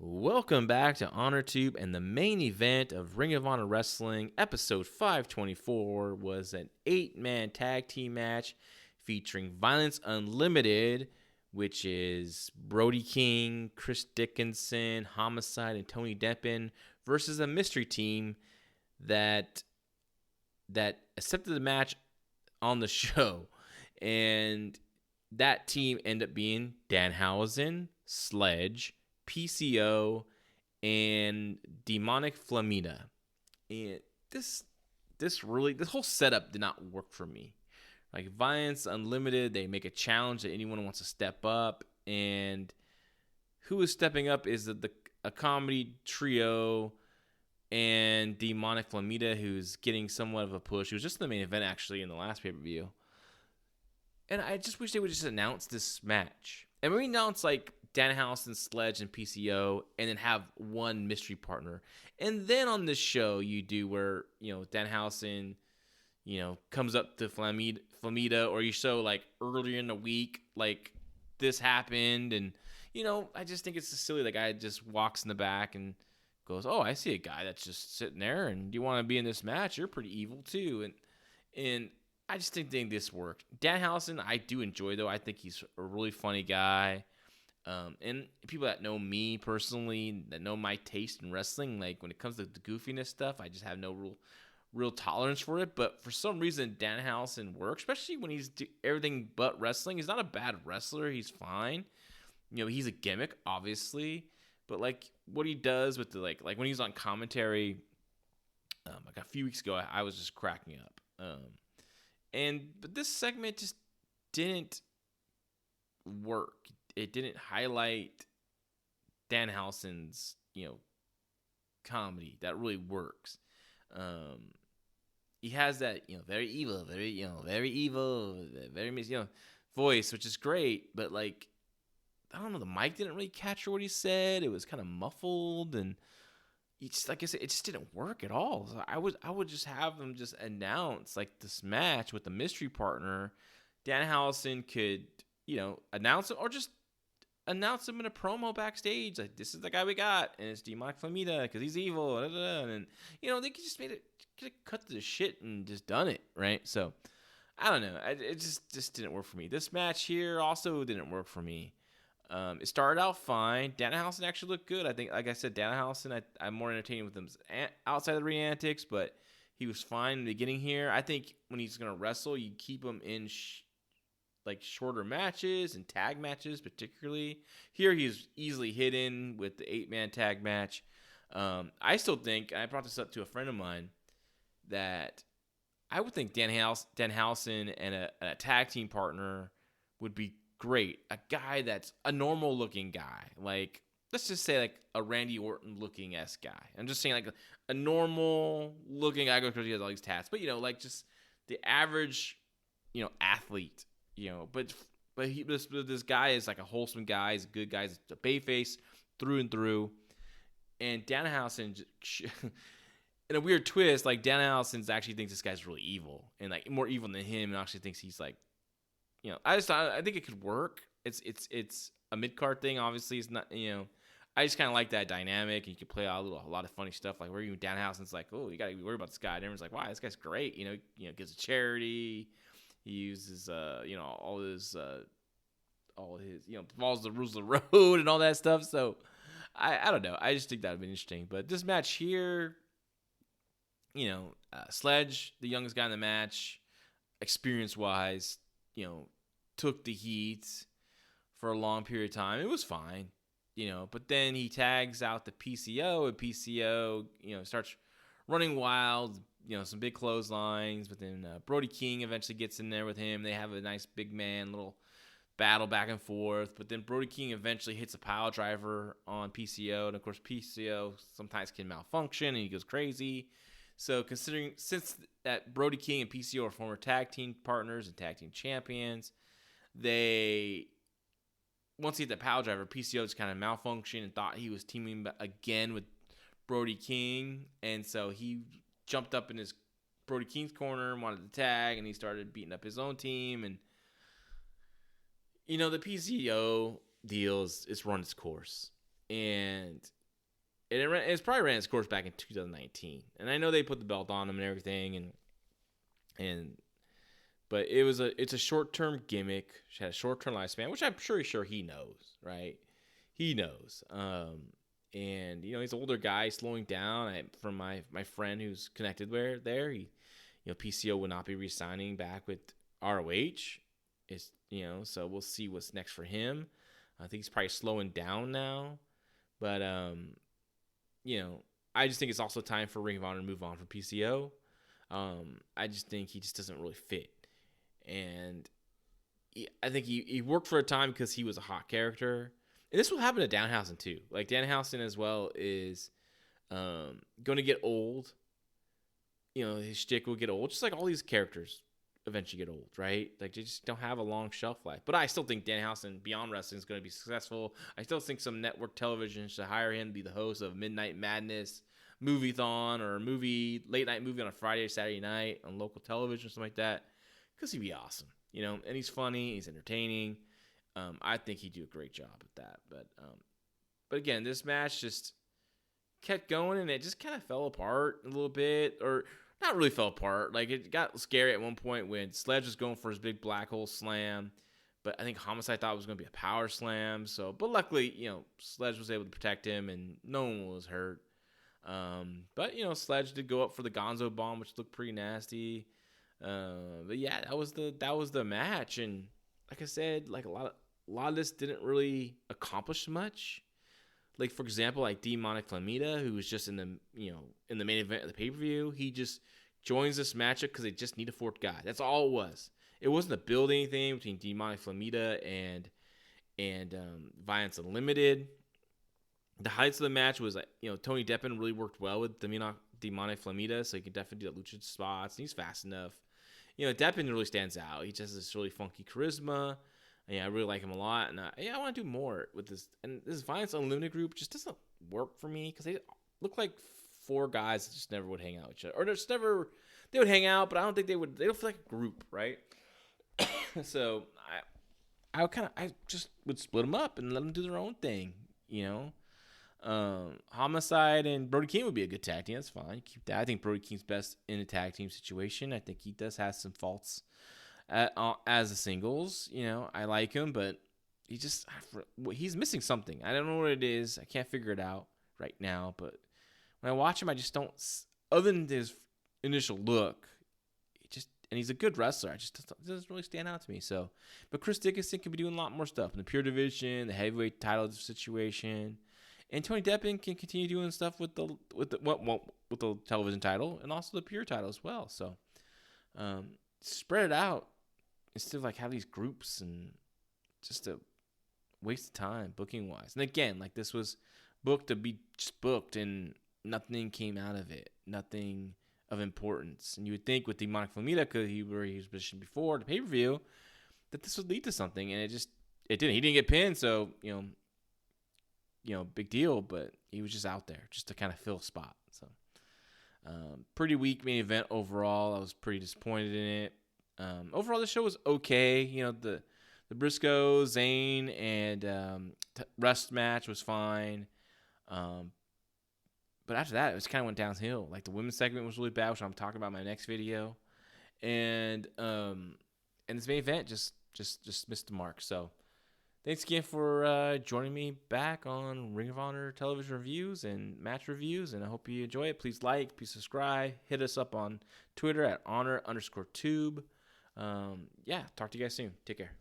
Welcome back to Honor Tube, and the main event of Ring of Honor Wrestling, episode 524, was an 8-man tag team match featuring VLNCE UNLTD, which is Brody King, Chris Dickinson, Homicide, and Tony Deppen, versus a mystery team that accepted the match on the show. And that team ended up being Danhausen, Sledge, PCO, and Demonic Flamita. And this whole setup did not work for me. Like VLNCE UNLTD, they make a challenge that anyone wants to step up, and who is stepping up is a comedy trio and Demonic Flamita, who's getting somewhat of a push. He was just in the main event actually in the last pay-per-view. And I just wish they would just announce this match. And maybe announce like Danhausen, Sledge, and PCO, and then have one mystery partner. And then on this show, you do where, Danhausen, comes up to Flamita, or you show like earlier in the week, like this happened. And, I just think it's silly. The guy just walks in the back and goes, "Oh, I see a guy that's just sitting there, and you want to be in this match? You're pretty evil too." And I just didn't think this worked. Danhausen, I do enjoy, though. I think he's a really funny guy. And people that know me personally, that know my taste in wrestling, like when it comes to the goofiness stuff, I just have no real tolerance for it. But for some reason, Danhausen works, especially when he's everything but wrestling. He's not a bad wrestler. He's fine. He's a gimmick, obviously. But like what he does with the like when he's on commentary, like a few weeks ago, I was just cracking up. But this segment just didn't work. It didn't highlight Danhausen's, comedy that really works. He has that, very evil, very voice, which is great. But like, I don't know, the mic didn't really capture what he said. It was kind of muffled, and like I said, it just didn't work at all. So I would just have them just announce like this match with the mystery partner. Danhausen could, announce it, or just announce him in a promo backstage, like this is the guy we got, and it's Demonic Flamita because he's evil, and they could just could have cut the shit and just done it, right? So I don't know, it just didn't work for me. This match here also didn't work for me. It started out fine. Danhausen actually looked good. I think, like I said, Danhausen, I'm more entertained with him outside of the ring antics, but he was fine in the beginning here. I think when he's gonna wrestle, you keep him in like shorter matches and tag matches, particularly. Here he's easily hidden with the 8-man tag match. I still think, and I brought this up to a friend of mine, that I would think Danhausen and a tag team partner would be great. A guy that's a normal looking guy. Like, let's just say like a Randy Orton looking guy. I'm just saying like a normal looking guy because he has all these tats. But, like just the average, athlete. But this guy is like a wholesome guy. He's a good guy. He's a bayface through and through. And Danhausen, in a weird twist, like Danhausen actually thinks this guy's really evil, and like more evil than him, and actually thinks he's like, I think it could work. It's a mid card thing. Obviously, it's not. I just kind of like that dynamic. And you can play a lot of funny stuff, like where even Danhausen's like, oh, you got to be worried about this guy. And everyone's like, wow, this guy's great. Gives a charity. He uses, all his, follows the rules of the road and all that stuff. So, I don't know. I just think that would be interesting. But this match here, Sledge, the youngest guy in the match, experience-wise, took the heat for a long period of time. It was fine, But then he tags out the PCO, and PCO, starts running wild. Some big clotheslines, but then Brody King eventually gets in there with him. They have a nice big man little battle back and forth, but then Brody King eventually hits a pile driver on PCO, and of course PCO sometimes can malfunction and he goes crazy. So since that Brody King and PCO are former tag team partners and tag team champions, once he hit the pile driver, PCO just kind of malfunctioned and thought he was teaming again with Brody King, and so he jumped up in his Brody King's corner and wanted to tag, and he started beating up his own team. And the PCO deal is run its course, and it's probably ran its course back in 2019, and I know they put the belt on him and everything, but it's a short term gimmick. She had a short term lifespan, which I'm pretty sure he knows, right? He knows. And he's an older guy, slowing down. From my friend who's connected there, PCO will not be re-signing back with ROH. So we'll see what's next for him. I think he's probably slowing down now, but I just think it's also time for Ring of Honor to move on from PCO. I just think he just doesn't really fit, and I think he worked for a time because he was a hot character. And this will happen to Danhausen too. Like Danhausen as well is going to get old. His shtick will get old, just like all these characters eventually get old, right? Like they just don't have a long shelf life. But I still think Danhausen beyond wrestling is going to be successful. I still think some network television should hire him to be the host of Midnight Madness Movie-thon or late night movie on a Friday or Saturday night on local television or something like that, because he'd be awesome. And he's funny, he's entertaining. I think he'd do a great job at that. But again, this match just kept going, and it just kind of fell apart a little bit, or not really fell apart. Like it got scary at one point when Sledge was going for his big black hole slam, but I think Homicide thought it was going to be a power slam. But luckily, Sledge was able to protect him, and no one was hurt. But Sledge did go up for the Gonzo bomb, which looked pretty nasty. But yeah, that was the match, and like I said, like a lot of this didn't really accomplish much. Like for example, like Demonic Flamita, who was just in the main event of the pay-per-view, he just joins this matchup because they just need a fourth guy. That's all it was. It wasn't to build anything between Demonic Flamita and VLNCE UNLTD. The highlights of the match was Tony Deppen really worked well with Demonic Flamita, so he can definitely do the lucha spots, and he's fast enough. Deppen really stands out. He just has this really funky charisma. Yeah, I really like him a lot, and I want to do more with this. And this VLNCE UNLTD group just doesn't work for me because they look like four guys that just never would hang out with each other, or they would hang out, but I don't think they would. They don't feel like a group, right? So I just would split them up and let them do their own thing, Homicide and Brody King would be a good tag team. That's fine. Keep that. I think Brody King's best in a tag team situation. I think he does have some faults as a singles. I like him, but he's missing something. I don't know what it is. I can't figure it out right now. But when I watch him, I just don't. Other than his initial look, and he's a good wrestler. It doesn't really stand out to me. So, but Chris Dickinson could be doing a lot more stuff in the pure division, the heavyweight title situation. And Tony Deppen can continue doing stuff with the television title and also the pure title as well. So spread it out instead of like have these groups and just a waste of time booking wise. And again, like this was booked to be just booked and nothing came out of it. Nothing of importance. And you would think with Demonic Flamita, because he was positioned before the pay-per-view, that this would lead to something, and it didn't. He didn't get pinned, so big deal, but he was just out there just to kind of fill a spot. So, pretty weak main event overall. I was pretty disappointed in it. Overall, the show was okay. The Briscoe, Zayn, and Rust match was fine. But after that, it just kind of went downhill. Like the women's segment was really bad, which I'm talking about in my next video. And this main event just missed the mark. So, thanks again for joining me back on Ring of Honor television reviews and match reviews, and I hope you enjoy it. Please like, please subscribe, hit us up on Twitter at honor_tube. Talk to you guys soon. Take care.